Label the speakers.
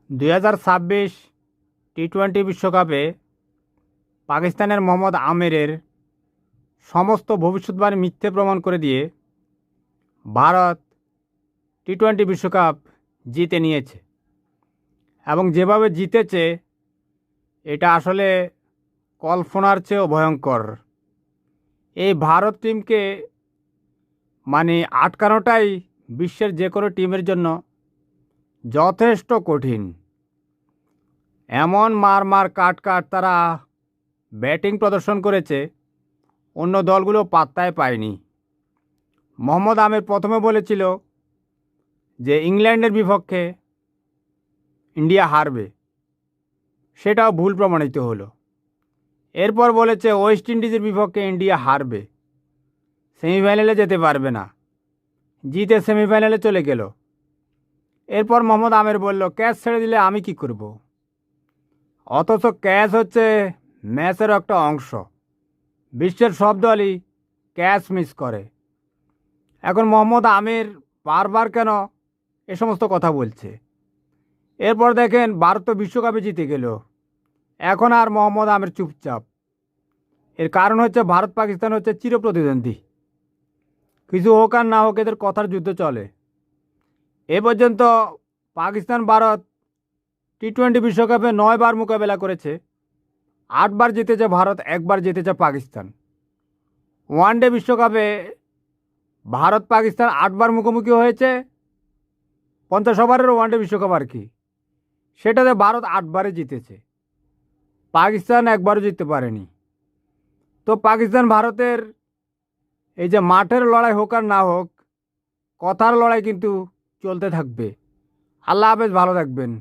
Speaker 1: 2026 টি-20 বিশ্বকাপে পাকিস্তানের মোহাম্মদ আমিরের সমস্ত ভবিষ্যৎবাণী মিথ্যে প্রমাণ করে দিয়ে ভারত টি-20 বিশ্বকাপ জিতে নিয়েছে এবং যেভাবে জিতেছে এটা আসলে কল্পনার চেয়েও ভয়ঙ্কর। এই ভারত টিমকে আটকানোটাই বিশ্বের যে কোনো টিমের জন্য যথেষ্ট কঠিন। এমন মার কাট তারা ব্যাটিং প্রদর্শন করেছে, অন্য দলগুলো পাত্তায় পায়নি। মোহাম্মদ আমির প্রথমে বলেছিল যে ইংল্যান্ডের বিপক্ষে ইন্ডিয়া হারবে, সেটাও ভুল প্রমাণিত হলো। এরপর বলেছে ওয়েস্ট ইন্ডিজের বিপক্ষে ইন্ডিয়া হারবে, সেমিফাইনালে যেতে পারবে না, জিতে সেমিফাইনালে চলে গেল। এরপর মোহাম্মদ আমির বলল ক্যাচ ছেড়ে দিলে আমি কি করব। অথচ ক্যাচ হচ্ছে ম্যাচের একটা অংশ, বিশ্বের সব দলই ক্যাচ মিস করে। এখন মোহাম্মদ আমির বারবার কেন এ সমস্ত কথা বলছে? এরপর দেখেন ভারত তো বিশ্বকাপে জিতে গেল, এখন আর মোহাম্মদ আমির চুপচাপ। এর কারণ হচ্ছে ভারত পাকিস্তান হচ্ছে চিরপ্রতিদ্বন্দ্বী, কিছু হোক আর না হোক এদের কথার যুদ্ধ চলে। এ পর্যন্ত পাকিস্তান ভারত টি-20 বিশ্বকাপে 9 বার মোকাবেলা করেছে, 8 বার জিতেছে ভারত, 1 বার জিতেছে পাকিস্তান। ওয়ানডে বিশ্বকাপে ভারত পাকিস্তান 8 বার মুখোমুখি হয়েছে, 50 ওভারের ওয়ানডে বিশ্বকাপ আর কি, সেটাতে ভারত 8 বারে জিতেছে, পাকিস্তান একবারও জিততে পারেনি। তো পাকিস্তান ভারতের এই যে মাঠের লড়াই হোক আর না হোক, কথার লড়াই কিন্তু চলতে থাকবে। আল্লাহ হাফেজ, ভালো থাকবেন।